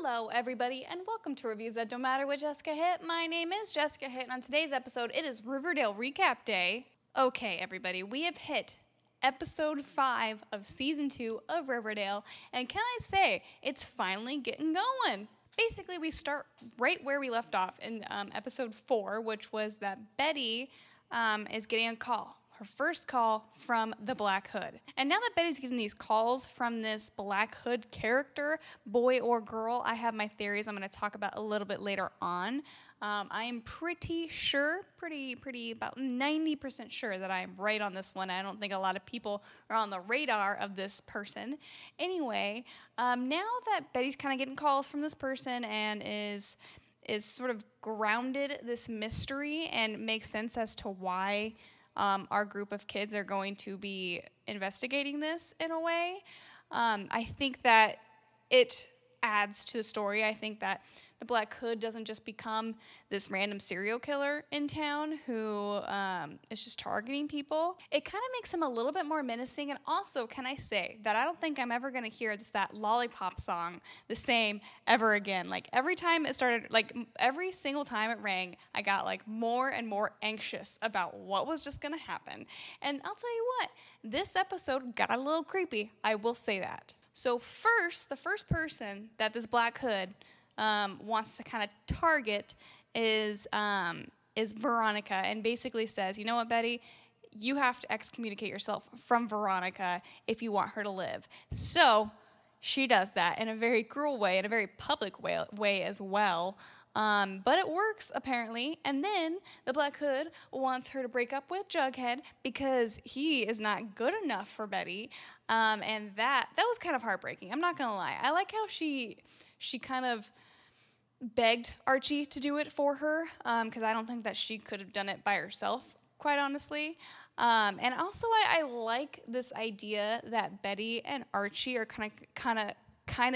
Hello, everybody, and welcome to Reviews That Don't Matter with Jessica Hitt. My name is Jessica Hitt, and on today's episode, it is Riverdale Recap Day. Okay, everybody, we have hit episode 5 of season 2 of Riverdale, and can I say, it's finally getting going. Basically, we start right where we left off in episode 4, which was that Betty is getting a call. Her first call from the Black Hood. And now that Betty's getting these calls from this Black Hood character, boy or girl, I have my theories I'm going to talk about a little bit later on. I am pretty sure, about 90% sure that I am right on this one. I don't think a lot of people are on the radar of this person. Anyway, now that Betty's kind of getting calls from this person and is sort of grounded this mystery and makes sense as to why our group of kids are going to be investigating this in a way. I think that it adds to the story. I think that the Black Hood doesn't just become this random serial killer in town who is just targeting people. It kind of makes him a little bit more menacing. And also, can I say that I don't think I'm ever going to hear that Lollipop song the same ever again. Like every time it started, like every single time it rang, I got like more and more anxious about what was just going to happen. And I'll tell you what, this episode got a little creepy. I will say that. So first, the first person that this Black Hood wants to kind of target is Veronica, and basically says, you know what, Betty, you have to excommunicate yourself from Veronica if you want her to live. So she does that in a very cruel way, in a very public way as well. But it works, apparently. And then the Black Hood wants her to break up with Jughead because he is not good enough for Betty. And that was kind of heartbreaking. I'm not going to lie. I like how she kind of begged Archie to do it for her because I don't think that she could have done it by herself, quite honestly. And also, I like this idea that Betty and Archie are kind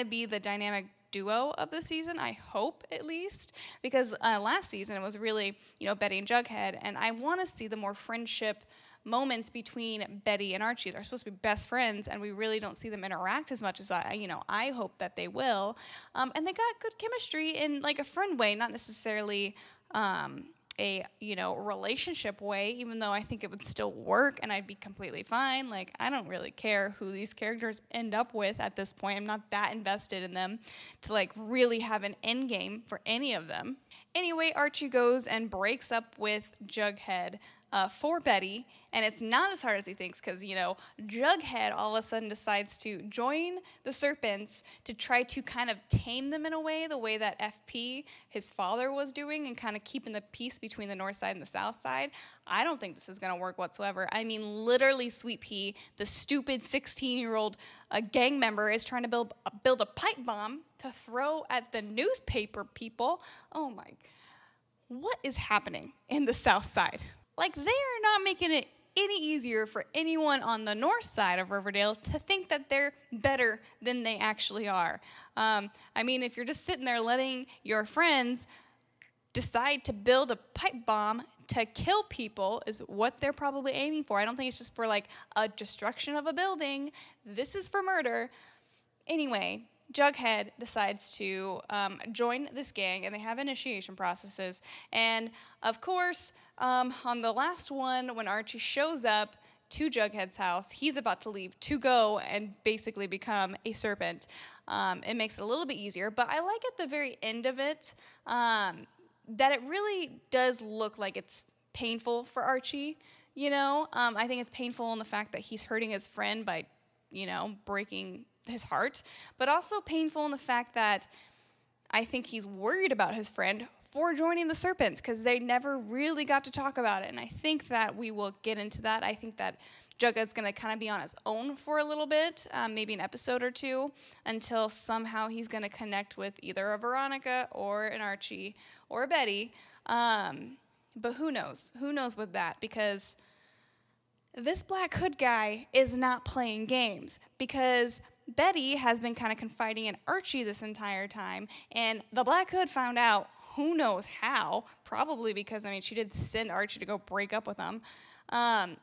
of be the dynamic duo of the season, I hope, at least, because last season it was really, Betty and Jughead, and I want to see the more friendship moments between Betty and Archie. They're supposed to be best friends, and we really don't see them interact as much as I hope that they will. And they got good chemistry in like a friend way, not necessarily a relationship way, even though I think it would still work and I'd be completely fine. Like, I don't really care who these characters end up with at this point. I'm not that invested in them to like really have an end game for any of them. Anyway, Archie goes and breaks up with Jughead for Betty, and it's not as hard as he thinks because, Jughead all of a sudden decides to join the Serpents to try to kind of tame them in a way, the way that FP, his father, was doing, and kind of keeping the peace between the North Side and the South Side. I don't think this is going to work whatsoever. I mean, literally, Sweet Pea, the stupid 16-year-old gang member, is trying to build a pipe bomb to throw at the newspaper people. Oh my, what is happening in the South Side? Like, they are not making it any easier for anyone on the north side of Riverdale to think that they're better than they actually are. I mean, if you're just sitting there letting your friends decide to build a pipe bomb to kill people is what they're probably aiming for. I don't think it's just for, like, a destruction of a building. This is for murder. Anyway, Jughead decides to join this gang, and they have initiation processes. And, of course, on the last one, when Archie shows up to Jughead's house, he's about to leave to go and basically become a serpent. It makes it a little bit easier, but I like at the very end of it that it really does look like it's painful for Archie, I think it's painful in the fact that he's hurting his friend by, breaking his heart, but also painful in the fact that I think he's worried about his friend for joining the Serpents because they never really got to talk about it, and I think that we will get into that. I think that Jughead's going to kind of be on his own for a little bit, maybe an episode or two, until somehow he's going to connect with either a Veronica or an Archie or a Betty, but who knows? Who knows with that, because this Black Hood guy is not playing games, because Betty has been kind of confiding in Archie this entire time, and the Black Hood found out, who knows how, probably because, she did send Archie to go break up with him.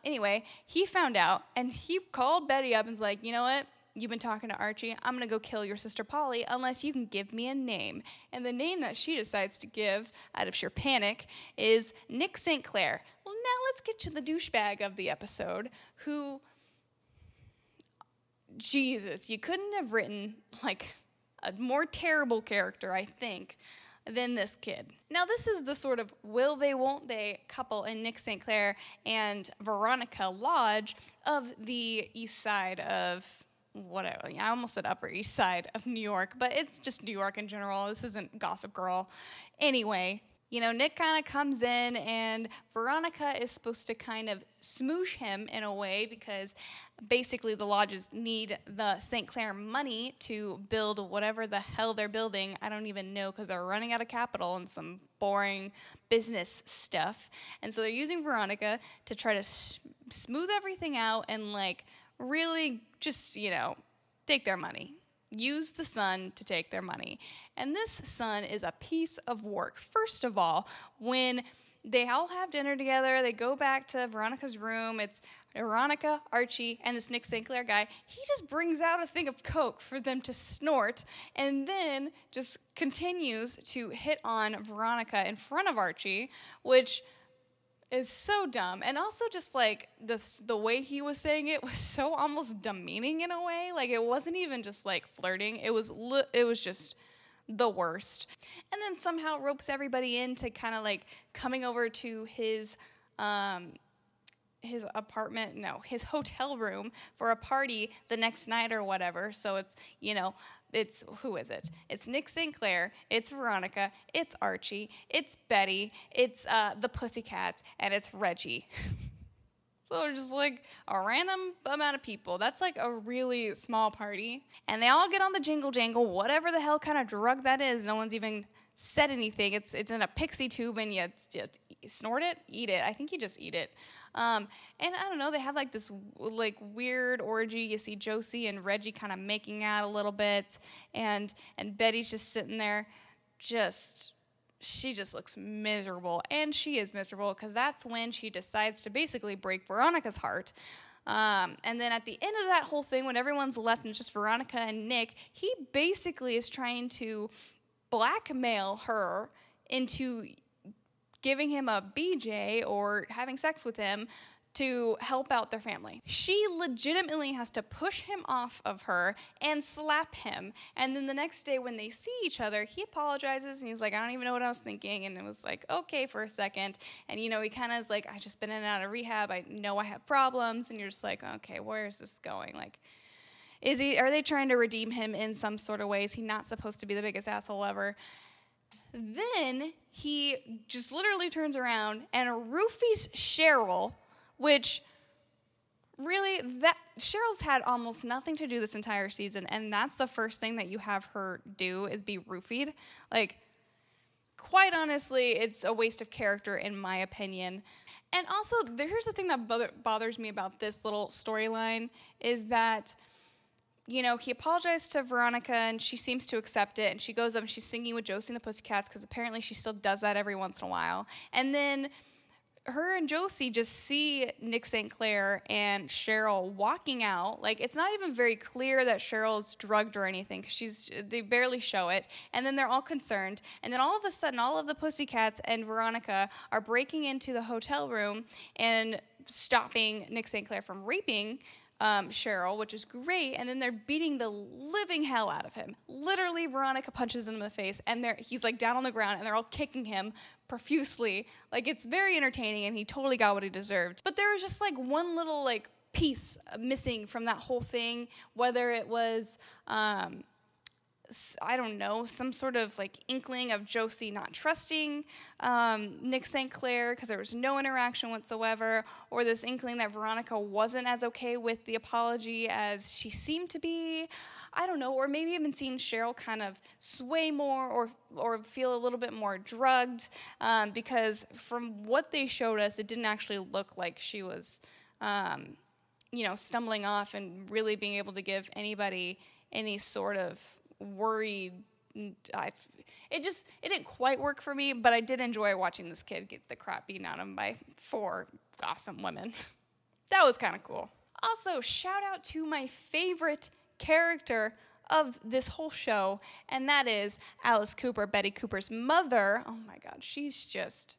Anyway, he found out, and he called Betty up and was like, you know what, you've been talking to Archie. I'm going to go kill your sister Polly unless you can give me a name. And the name that she decides to give, out of sheer panic, is Nick St. Clair. Well, now let's get to the douchebag of the episode, who, Jesus, you couldn't have written, like, a more terrible character, I think, than this kid. Now, this is the sort of will they, won't they couple in Nick St. Clair and Veronica Lodge of the east side of, whatever, I almost said Upper East Side of New York, but it's just New York in general. This isn't Gossip Girl. Anyway, Nick kind of comes in, and Veronica is supposed to kind of smoosh him in a way because basically the lodges need the St. Clair money to build whatever the hell they're building. I don't even know because they're running out of capital and some boring business stuff. And so they're using Veronica to try to smooth everything out and, like, really just, take their money. Use the son to take their money. And this son is a piece of work. First of all, when they all have dinner together, they go back to Veronica's room. It's Veronica, Archie, and this Nick St. Clair guy. He just brings out a thing of Coke for them to snort and then just continues to hit on Veronica in front of Archie, which is so dumb. And also just, like, the way he was saying it was so almost demeaning in a way. Like, it wasn't even just, like, flirting. It was just the worst. And then somehow ropes everybody into kind of, like, coming over to his apartment, no, his hotel room for a party the next night or whatever. So it's, it's, who is it? It's Nick St. Clair, it's Veronica, it's Archie, it's Betty, it's the Pussycats, and it's Reggie. So it's just like a random amount of people. That's like a really small party. And they all get on the jingle jangle, whatever the hell kind of drug that is. No one's even said anything. It's in a pixie tube and you snort it, eat it. I think you just eat it. And I don't know, they have like this like weird orgy. You see Josie and Reggie kind of making out a little bit, and Betty's just sitting there, she just looks miserable, and she is miserable because that's when she decides to basically break Veronica's heart. And then at the end of that whole thing, when everyone's left and just Veronica and Nick, he basically is trying to blackmail her into giving him a BJ or having sex with him to help out their family. She legitimately has to push him off of her and slap him. And then the next day when they see each other, he apologizes and he's like, I don't even know what I was thinking. And it was like, okay for a second. And, he kind of is like, I just been in and out of rehab. I know I have problems. And you're just like, okay, where is this going? Like, are they trying to redeem him in some sort of way? Is he not supposed to be the biggest asshole ever? Then he just literally turns around and roofies Cheryl, which really, Cheryl's had almost nothing to do this entire season, and that's the first thing that you have her do is be roofied. Like, quite honestly, it's a waste of character in my opinion. And also, here's the thing that bothers me about this little storyline is that he apologized to Veronica, and she seems to accept it, and she goes up and she's singing with Josie and the Pussycats, because apparently she still does that every once in a while. And then her and Josie just see Nick St. Clair and Cheryl walking out. Like, it's not even very clear that Cheryl's drugged or anything, because they barely show it. And then they're all concerned. And then all of a sudden, all of the Pussycats and Veronica are breaking into the hotel room and stopping Nick St. Clair from raping Cheryl, which is great, and then they're beating the living hell out of him. Literally, Veronica punches him in the face, and he's like down on the ground, and they're all kicking him profusely. Like, it's very entertaining, and he totally got what he deserved. But there was just like one little like piece missing from that whole thing, whether it was I don't know, some sort of like inkling of Josie not trusting Nick St. Clair because there was no interaction whatsoever, or this inkling that Veronica wasn't as okay with the apology as she seemed to be. I don't know, or maybe even seeing Cheryl kind of sway more or feel a little bit more drugged because from what they showed us, it didn't actually look like she was, stumbling off and really being able to give anybody any sort of worried. It didn't quite work for me, but I did enjoy watching this kid get the crap beaten out of him by 4 awesome women. That was kind of cool. Also, shout out to my favorite character of this whole show, and that is Alice Cooper, Betty Cooper's mother. Oh my God, she is just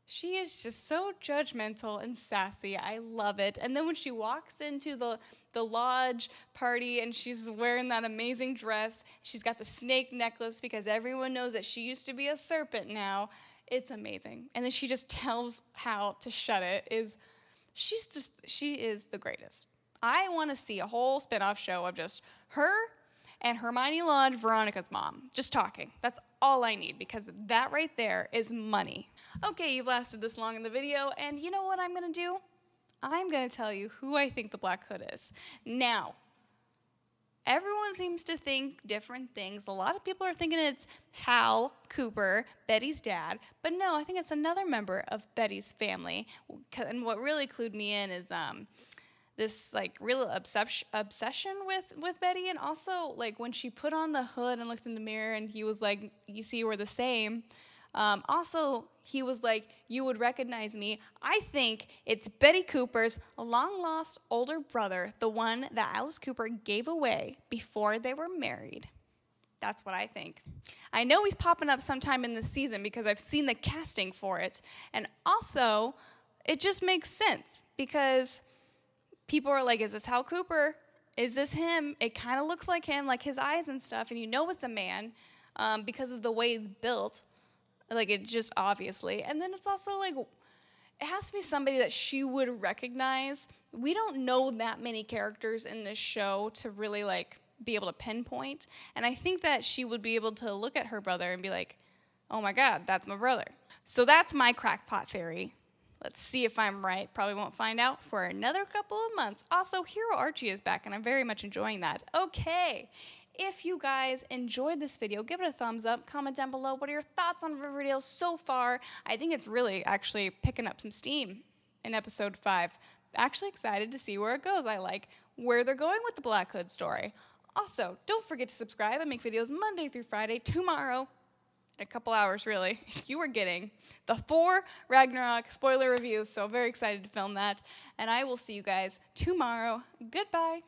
so judgmental and sassy. I love it. And then when she walks into the lodge party and she's wearing that amazing dress, she's got the snake necklace because everyone knows that she used to be a serpent now. It's amazing. And then she just tells Hal to shut it. She is the greatest. I want to see a whole spinoff show of just her and Hermione Lodge, Veronica's mom, just talking. That's all I need, because that right there is money. Okay, you've lasted this long in the video, and you know what I'm going to do? I'm going to tell you who I think the Black Hood is. Now, everyone seems to think different things. A lot of people are thinking it's Hal Cooper, Betty's dad, but no, I think it's another member of Betty's family. And what really clued me in is this like real obsession with Betty, and also like when she put on the hood and looked in the mirror and he was like, you see, we're the same. Also, he was like, you would recognize me. I think it's Betty Cooper's long-lost older brother, the one that Alice Cooper gave away before they were married. That's what I think. I know he's popping up sometime in this season because I've seen the casting for it. And also, it just makes sense because people are like, is this Hal Cooper? Is this him? It kind of looks like him, like his eyes and stuff, and you know it's a man because of the way it's built. Like, it just obviously. And then it's also like, it has to be somebody that she would recognize. We don't know that many characters in this show to really like be able to pinpoint. And I think that she would be able to look at her brother and be like, oh my God, that's my brother. So that's my crackpot theory. Let's see if I'm right. Probably won't find out for another couple of months. Also, Hero Archie is back, and I'm very much enjoying that. Okay, if you guys enjoyed this video, give it a thumbs up. Comment down below. What are your thoughts on Riverdale so far? I think it's really actually picking up some steam in episode 5. Actually excited to see where it goes. I like where they're going with the Black Hood story. Also, don't forget to subscribe. I make videos Monday through Friday. Tomorrow, in a couple hours really, you are getting the Thor Ragnarok spoiler review, so very excited to film that. And I will see you guys tomorrow. Goodbye.